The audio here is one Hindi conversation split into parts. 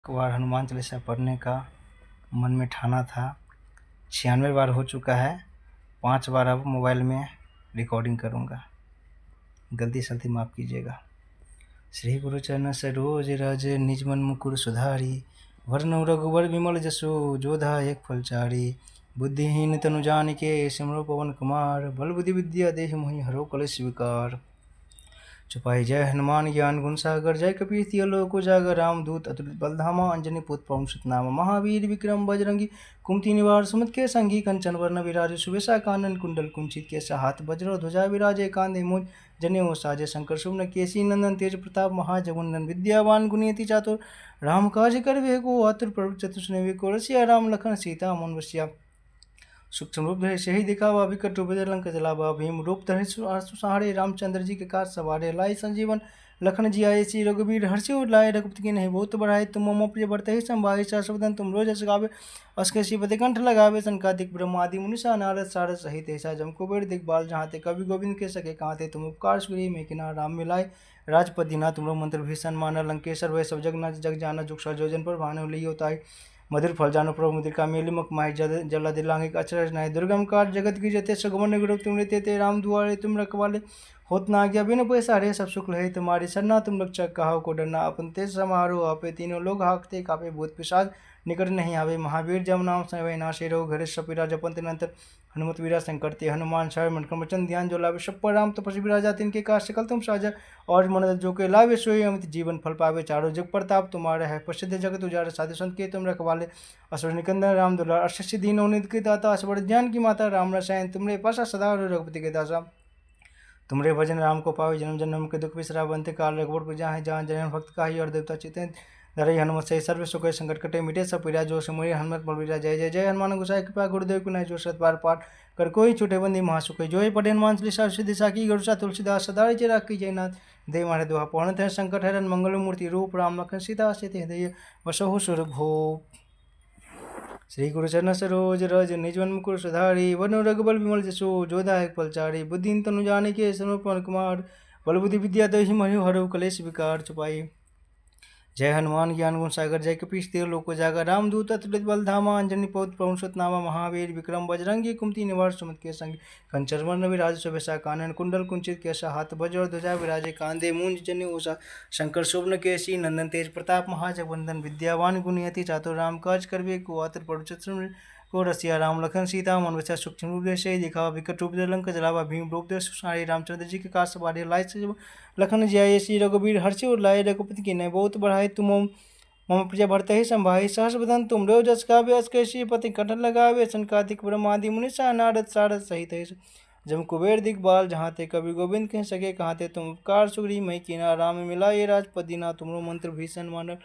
एक बार हनुमान चालीसा पढ़ने का मन में ठाना था। 96 बार हो चुका है। 5 बार अब मोबाइल में रिकॉर्डिंग करूँगा, गलती सलती माफ़ कीजिएगा। श्री गुरु चरण सरोज रज निज मन मुकुर सुधारी, वरनउ रघुवर विमल जसु जोधा एक फलचारी। बुद्धिहीन तनु जानिके सिमरो पवन कुमार, बल बुद्धि विद्या देहि मोहि हरो कलेश विकार। चुपाई जय हनुमान ज्ञान गुण सागर, जय कपीस तिहुँ लोक उजागर। रामदूत अतुलित बल धामा, अंजनी पुत्र पवन सुत नामा। महावीर विक्रम बजरंगी, कुमति निवार सुमति के संगी। कंचन वर्ण विराजे सुबेसा, कानन कुंडल कुंचित केसा। हाथ वज्र ध्वजा विराजे, कांधे मूंज जनेऊ साजे। शंकर सुवन केसी नंदन, तेज प्रताप महाजगवंदन। विद्यावान गुणियति चातुर, राम काज करबे को आतुर। प्रभु चतुर को रसिया, राम लखन सीता मन बसिया। सूक्ष्म रूप धरे सही दिखावा, विकट रूप धरे लंक जलावा। भीम रूप धरे सुसहारे, रामचंद्र जी के काज सवारे। लाई संजीवन लखन जियाए, श्री रघुबीर हर्षि उर लाए। रघुपति की नहीं बहुत बढ़ाए, तुम मम प्रिय भरते ही संभाई। सहस्रवदन तुम रोज हर्ष गावे, अस कैसी पति कंठ लगावे। संकादिक ब्रह्मादि मुनिसा, नारद सारद सहित ऐसा। जम कुबेर दिखबाल जहाँ ते, कवि गोविंद के सके कहाँ ते। तुम उपकार सुग्रीव में किना, राम मिलाए राजपद दीना। तुमरो मंत्र भीषण माना, लंकेश्वर वै सब जग न जग जाना। जुग सहजोजन पर भानु लियो ताई, मधुर फल जानो प्रभु मुद्रिका। मेली मुख माही जला दिलांगे, अचरज नाहि। दुर्गम काज जगत की जते, सुगमन गुरु तुम रे। राम दुआरे तुम रखवाले, होत ना आज्ञा बिनु पैसारे। सब सुख लहे तुम्हारी सरना, तुम रक्षक कहाउ को डरना। अपन तेज समारो आपे, तीनों लोग हाकते कापे। भूत पिशाच निकट नहीं आवे, महावीर जब नाम समय नाशे। रघु घर सपीरा जपंत निरंतर, हनुमत वीरा संकट ते। हनुमान छाय मन क्रमचन ध्यान जो लावे। सब पर राम तपस्वी बिराजा, तिनके काज सकल तुम साजा। और मन जो के लावे, सोई अमित जीवन फल पावे। चारों जग प्रताप तुम्हारा है, प्रसिद्ध जगत उजारे। साधु संत के तुम रखवाले, असुर निकंदन राम दुलार। अष्ट दीनों निधि के दाता, असवर ज्ञान की माता। राम रसायन तुमरे पासा, सदा रघुपति के दासा। तुमरे भजन राम को पावे, जन्म जन्म के दुख बिसरा। बनते काल रघुवर पुर जाहि, जहाँ जनन भक्त काही। और देवता चितन धरई हनुमत से, सर्व सुख संकट कटे। मिटे सब पीड़ा जो सुमरि, हनुमत बलबीरा। जय जय जय हनुमान गोसाई, कृपा गुरुदेव की नाई। जो सत बार पाठ कर कोई छूटे बंदी महासुख। जो ही पढ़े हनुमान चालीसा, सिद्धि साकी गरुसा। तुलसीदास सदा चिरा की जयनाथ, दे मारे दुहा पौन थे। संकट हरन मंगल मूर्ति रूप, राम लखन सीता सहित हृदय बसहु सुरभूप। श्री गुरु चरण सरोज रज निज मन मुकुर सुधारी, वरनउ रघुबर विमल जसु जोधा एक फलचारी। बुद्धिहीन तनु जानिके सिमरो पवन कुमार, बल बुद्धि विद्या देहि मोहि हरहु कलेश विकार। चुपाई जय हनुमान ज्ञान गुण सागर, जय कपीस तिहुँ लोक उजागर। रामदूत अतुलित बल धामा, अंजनी पुत्र पवन सुत नामा। महावीर विक्रम बजरंगी, कुमति निवार सुमति के संगी। कंचन वर्ण विराज सुबेसा, कानन कुंडल कुंचित केसा। हाथ वज्र ध्वजा विराजे, कांधे मूंज जनेऊ सा। शंकर सुवन केसी नंदन, तेज प्रताप महाजगवंदन। विद्यावान गुणियति चातुर, राम काज करबे को आतुर। प्रभु चतुर को रसिया, राम लखन सीता मन बसिया। सूक्ष्म रूप धरे सही दिखावा, विकट रूप धरे लंक जलावा। भीम रूप धरे सुसहारे, रामचंद्र जी के काज सवारे। लाई संजीवन लखन जियाए, श्री रघुबीर हर्षि उर लाए। रघुपति की नय बहुत बढ़ाए, तुम मम प्रिय भरते ही संभाई। सहस बदन तुम रो जस गावे, अस कैसी पति कंठ लगावे। संकादिक ब्रह्मादि मुनिसा, नारद सारद सहित ऐसे। जम कुबेर दिखबाल जहाँ ते, कवि गोविंद कह सके कहाँ ते। तुम उपकार सुग्रीव मैं कीना, राम मिलाए राजपद दीना। तुमरो मंत्र भीषण मानल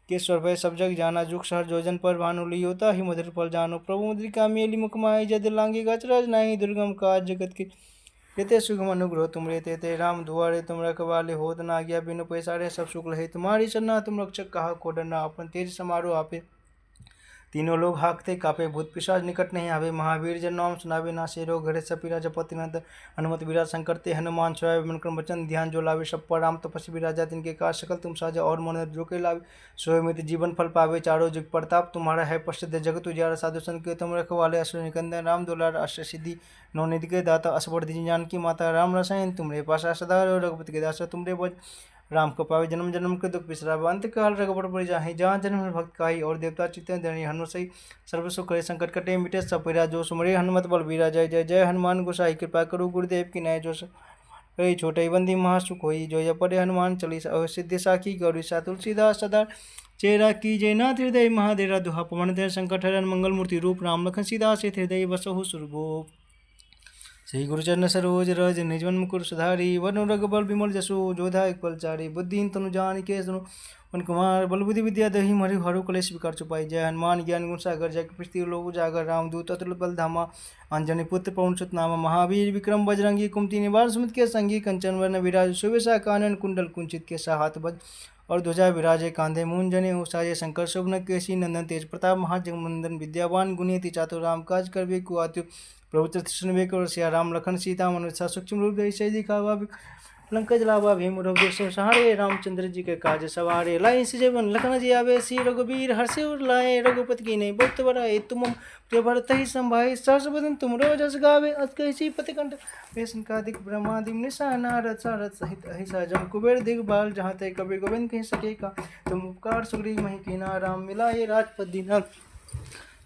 केश्वर भय सब जग जाना। जुग सहर जोजन पर भानु लियोता ही, मधुर फल जानो प्रभु मुद्रिका। मेली मुख माही जद लांगी, अचरज नाही। दुर्गम काज जगत के तेते सुगम अनुग्रह तुमरे। तेते राम दुआरे तुम रखवाले, होत न आज्ञा बिनु पैसारे। सब सुख लहे तुम्हारी सरना, तुम रक्षक कहाउ को डरना। अपन तेज समारो आपे, तीनों लोग हाकते कापे। भूत पिशाच निकट नहीं आवे, महावीर जन नाम सुनावे। नासे रोग हरे सपीरा जपति निरंतर, हनुमत वीरा संकट ते। हनुमान छुआए मन क्रम वचन ध्यान जो लावे। सब पर राम तपस्वी बिराजा, तिनके काज सकल तुम साजा। और मन जो के लावे, सोई अमित जीवन फल पावे। चारों जुग प्रताप तुम्हारा है, प्रसिद्ध जगत उजियारा। साधु संत के तुम रखवाले, असुर निकंदन राम दुलार। अष्ट सिद्धि नौ निधि के दाता, असवर दीन जानकी माता। राम रसायन तुमरे पासा, सदा रघुपति के दासा। तुमरे भज राम को पावे, जन्म जन्म के दुख बिसरा। अंत काल रघुबर पुर जाहि, जहाँ जन्म भक्त काही। और देवता चित्तन धरणी हनुमत सही, सर्व सुख करे संकट कटे। मिटे सब पीड़ा जो सुमरे, हनुमत बलबीरा। जय जय जय हनुमान गोसाई, कृपा करो गुरुदेव की नय। जो कई छोटे बंदी महासुख होई, जो जप पढ़े हनुमान चालीसा। सिद्धि साखी गौरीसा, तुलसीदास सदा चेरा की जयनाथ, हृदय महादेरा। दुहा पवन धर संकट हरन मंगल मूर्ति रूप, राम लखन सीता सहित हृदय बसहु सुरभूप। श्री गुरु चरण सरोज रज निज मन मुकुर सुधारी, वरनउ रघुबर विमल जसु जोधा एक फलचारी। बुद्धिहीन तनु जानिके सिमरो पवन कुमार, बल बुद्धि विद्या देहि मोहि हरहु कलेश विकार। चुपाई जय हनुमान ज्ञान गुण सागर, जय कपीस तिहुँ लोक उजागर। रामदूत अतुलित बल धामा, अंजनी पुत्र पवन सुत नामा। महावीर विक्रम बजरंगी, कुमति निवार सुमति के संगी। कंचन वर्ण विराज सुबेसा, कानन कुंडल कुंचित केसा। हाथ वज्र और ध्वजा विराजे, कांधे मूंज जनेऊ साजे। शंकर सुवन केसी नंदन, तेज प्रताप महाजगवंदन। विद्यावान गुणियति चातुर, राम काज करबे को आतुर। प्रभु चतुर को रसिया, राम लखन सीता मन बसिया। सूक्ष्म रूप धरि सही दिखावा, लंका जलावा भीम रघुदेव सहारे, रामचंद्र जी के काज सवारे। लाई जीवन लखन जी आवे, सी रघुबीर हर्षि उर लाए। रघुपति की नहीं बहुत बड़ाई, तुम प्रिय भरत ही संभाई। सहस बदन तुम जस गावे, अत कहि पति कंठ बेसन का दिख ब्रह्मादि निशा। नारद सारद सहित अहिसा जम कुबेर दिगपाल, जहाँ ते कबीर गोविंद कहि सके का। तुम उपकार सुग्रीव महि कीना, राम मिलाए राजपद दीना।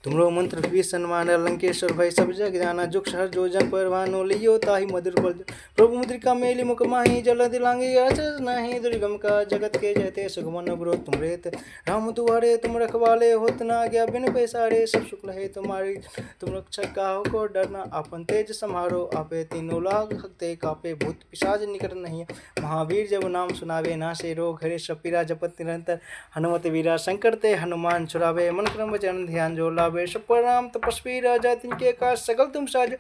तुमरो मंत्र भी सन्मान, लंकेश्वर भय सब जग जाना। जुग सहर जो जन परवानो, लियो ताहि मधुर फल। प्रभु मुद्रिका मेली मुख माही, जल दिलांगी अचरज नाही। दुर्गम का जगत के जयते, सुगमन ग्रोथ तुम रेत। राम दुआरे तुम रखवाले, होत न आज्ञा बिन पैसारे। सब शुक्ल है तुम्हारी, तुम रक्षक काहू को डरना। आपन तेज समारो, आपे तीनों लाग हकते कापे। भूत पिशाच निकट नहीं, महावीर जब नाम सुनावे। नासे रोग हरे सब पीरा, जपत निरंतर हनुमत वीरा। संकट ते हनुमान छुड़ावे, मन क्रम वचन ध्यान जो लावे। राम तपस्वी राजा, तिनके काज सकल तुम साज।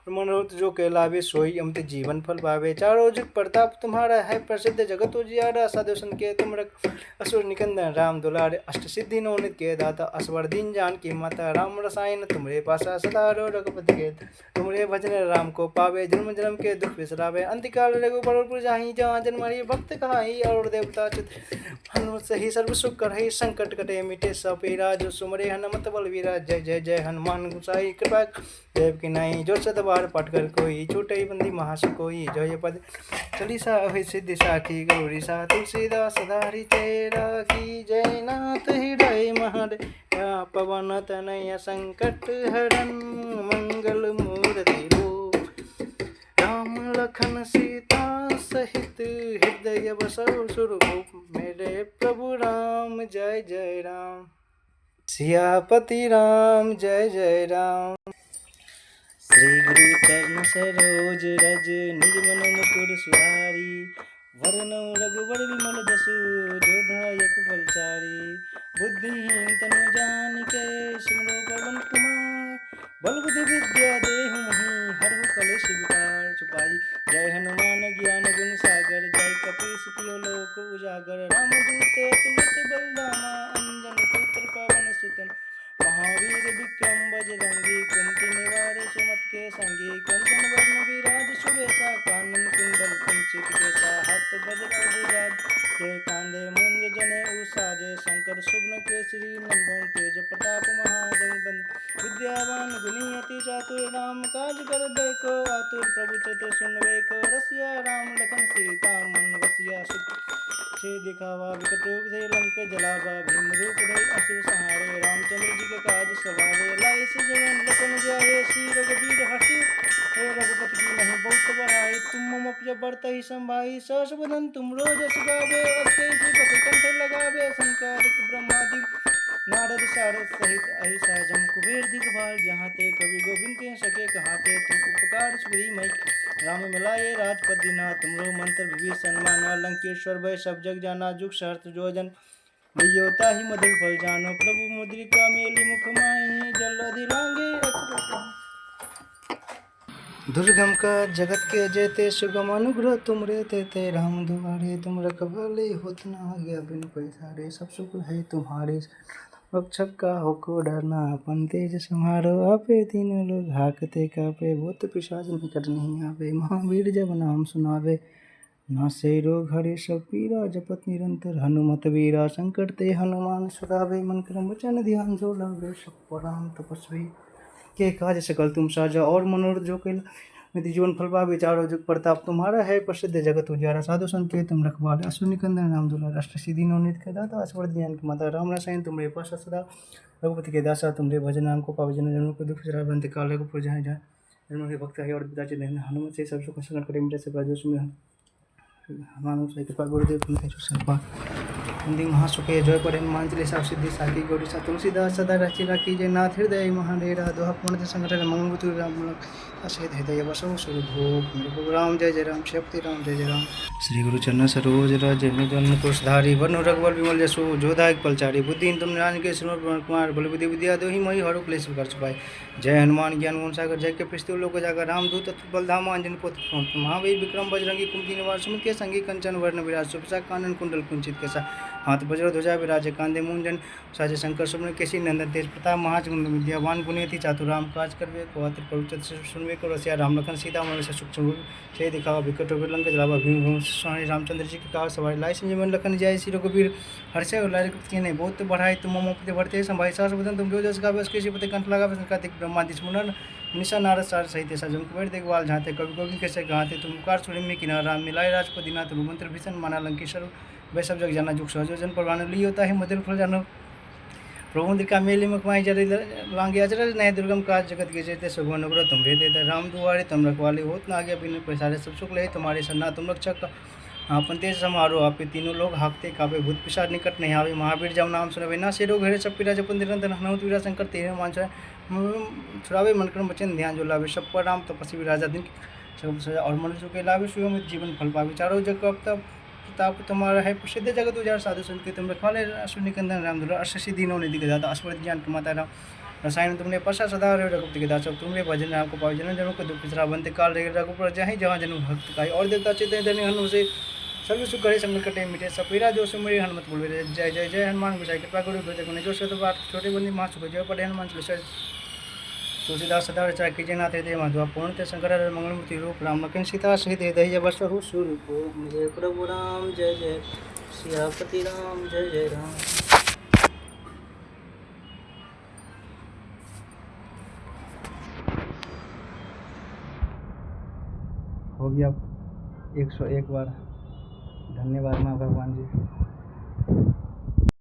मनोरथ जो कहलावे, सोई अमित जीवन फल पावे। चारों जुग प्रताप तुम्हारा है, प्रसिद्ध जगत उजियारा। साधु सन के तुम रख असुर निकंदन, राम दुलारे। अष्ट सिद्धि नवनित के दाता, असवर दीन जान की माता। राम रसायन तुमरे पासा, सदा रो रघुपति के तुमरे भजन। राम को पावे, जन्म जन्म के दुख बिसरावे। अंतिकाल रघुबर जाहि, जहाँ जन्म हरि भक्त कहाई। और देवता चित हनुमत सही, सर्व सुख करहि। संकट कटे मिटे सब पीरा, जो सुमरे हनुमत बलवीरा। जय जय जय हनुमान गोसाई, कृपा देव की नाई। जो सत बार पट कर कोई, छूटे बंदी महास कोई। जय पद चालीसा अभय सिद्धि साखी, गौरी सा तुलसीदास सदा हरिचेरा की। जय नाथ हृदय महर पवन तनय, संकट हरन मंगल मूर्ति लो। राम लखन सीता सहित, हृदय बसौ सुरभूप। मेरे प्रभु राम, जय जय राम। सियापति राम, जय जय राम। श्री गुरु चरण सरोज रज, निज मन मुकुर सुधारी। वरनौ रघुबर विमल जसु, जो दायक फलचारी। बुद्धिहीन तनु जानिके, सुमिरो पवन कुमार। बल बुद्धि विद्या देहु मोहि, हरहु कलेश विकार छुपाई। जय हनुमान ज्ञान गुण सागर, जय कपीस तिहुँ लोक उजागर। रामदूत अतुलित बलधामा, अंजन पुत्र पवन सुत। महावीर विक्रम बजरंगी, कुमति निवार सुमत के संगी। कंचन वर्ण विराज सुबेसा, कानन कुंडल कुंचित केसा। हाथ वज्र ध्वजा के कांधे, मुंज जनेऊ साजे। शंकर सुवन केसरी नंदन, तेज प्रताप महाजगबंदन। विद्यावान गुणी अति चातुर, राम काज करबे को आतुर। प्रभु चतुर सुनबे को रसिया, राम लखन सीता मन बसिया। से दिखावा विकट रूप धरि, लंक जलावा। भीम रूप धरि असुर संहारे, रामचंद्र जी के काज सवारे। लाई जीवन लखन जाए, श्री रघुबीर हर्षि हे। रघुपति की नहीं बहुत बड़ाई, तुम मम प्रिय भरत ही संभाई। सहस बदन तुम जस गावे, अस कहि पति कंठ लगावे। संकारिक ब्रह्मादि नारद सारद सहित अहिसा जम कुबेर दिगपाल। जहाँ ते कवि गोविंद कहि सके कहाते, तुम उपकार सुग्रीव महि राम मिलाए राजपद दीना। तुमरो मंत्र विभीषण माना, लंकेश्वर भय सब जग जाना। जुग सहस्त्र जो जन लियो ताहि मधुर फल जानो। प्रभु मुद्रिका मेली मुख माहि, जल दिलांगे अचरज। दुर्गम का जगत के जेते, सुगम अनुग्रह तुम रे तेते। राम दुआरे तुम रखवाले, होत न आज्ञा बिन पैसारे। सब सुख है तुम्हारे, रक्षक का होको डरना। अपन तेज समारो, आपे तीनों लोग हाकते कापे। भूत पिशाच निकट नहीं आवे, महावीर जब नाम सुनावे। नासे रोग हरे सब पीरा, जपत निरंतर हनुमत वीरा। संकट ते हनुमान छुड़ावे, मन क्रम वचन ध्यान जो लावे। सब राम तपस्वी के काज सकल तुम साजा। और मनोरथ जो कहला जीवन फल पावे। चारों जुग प्रताप तुम्हारा है, प्रसिद्ध जगत उजियारा। साधु संत के तुम रखवाले, असुर निकंदन राम दुलारे। अष्ट सिद्धि नवनीत के दाता, असवर ज्ञान की माता। राम रसायन तुमरे पासा, सदा रघुपति के दासा। तुमरे भजन नाम को पावे, जन्म जन्म को दुख बिसरावे। अंतकाल रघुपुर जाहि जाहि, जन्म के भक्त है। और पिता चित हनुमत से सब सुख संकट कटे मिटे। से प्राजो सुमिरन हनुमान से कृपा गुरुदेव तुम सर्पा हिंदी महासुखे। जय पर हनुमान चालीसा, सिद्धि साखी गौरी सा तुलसीदास सदा रचि राखी। जय नाथ हृदय महाडेरा, दोहा पूर्ण संकट मंगल राम सहित हृदय बसो सुरभूप। मेरे प्रभु राम, जय जय राम। श्रीपति राम, जय जय राम। श्री गुरु चरण सरोज रज, निज मन मुकुर सुधारी। वरनु रघुबर विमल जसु, जो दायक फलचारी। बुद्धिहीन तुम जानिके, सुमिरौ कुमार। बल बुद्धि विद्या देहि मोहि, हरहु क्लेश विकार छुपाई। जय हनुमान ज्ञान गुण सागर, जय कपीस तिहुँ लोक उजागर। रामदूत अतुलित बलधामा, अंजनी पुत्र महावीर विक्रम बजरंगी। कुमति निवार सुमति के संगी। कंचन वर्ण विराज सुबेसा, कानन कुंडल कुंचित केसा। हाथ वज्र ध्वजा विराजे कांधे मूंजन साजे शंकर सुमन केसी नंदन तेज प्रताप महाजगुण विद्यावान गुणियति चातुर राम काज करवे को आतर पवित्र सुनवे को रसिया राम लखन सीता मन से सूक्ष्म से दिखावा विकट विलंक जलावा भीम भूम स्वामी रामचंद्र जी की कहा सवारी लाई संजीवन लखन जाय श्री रघुवीर हर्षे लाल के नहीं बहुत बढ़ाई तुम मोपति बढ़ते संभाई सास बदन तुम जो जस गावे उसके पति कंठ लगा कार्तिक ब्रह्मादि मुनन निशा नारद सार सहित सजम कुबेर देखभाल झाते कवि गोविंद कैसे गाते तुम कार सुरी में किनारा राम मिलाए राजपति नाथ मंत्र भीषण माना लंकेश्वर वै सब जग जाना जुग सहजो जन परवान ली होता है मधुर फल जानो प्रभुंद्रिका मेली मुखमाई जरी लांगे अजर नय दुर्गम काज जगत के जेते सुगम अनुग्रह तुम भेदे राम दुआरे तुम रखवाले होत ना आगे बिन पैसारे सब सुख ले तुम्हारे सन्ना तुम रक्षक आपन तेज समारोह आपे तीनों लोग हाकते काबे भूत पिशाच निकट नहीं आवे महावीर जब नाम सुनवे ना से रोग हेरे सब पीरा जपन निरंतर हनुमत वीरा शंकर तेरे मान छुड़ावे मन क्रम वचन ध्यान जो लावे सब पर राम तपस्वी राजा दिन और मनुष्य के लावे सुगम जीवन फल पावे चारों जग प्रताप तुम्हारा है प्रसिद्ध जगत उजाड़ साधु संत के तुम रखवाले अश्विनिकंदन राम दुर्गा अष्टसी दीनों निधि के दाता अस्मृत ज्ञान के माता राम रसायन तुमने पशा सदा रघुपति के दास तुमने भजन राम को पावे जन जनों को दुख पिछड़ा बनते काल रहे रघुपुर जहाँ जहाँ जन्म भक्त का और देवता चेतन धन्य हनु से सर्व सुख करे संग कटे मिटे सपेरा जो सुमरी हनुमत बोल जय जय जय हनुमान गोसाई कृपा करो गुरु जो शत बात छोटे बंदी महा सुख जय पड़े हनुमान तुलसीदास सदा रचा कीजिए नाथ हृदय माधवा पूर्ण ते शंकर मंगलमूर्ति रूप राम लखन सीता सहित हृदय बसहु स्वरूप जय प्रभु राम जय जय सियापति राम जय जय राम। हो गया 101 बार। धन्यवाद माँ भगवान जी।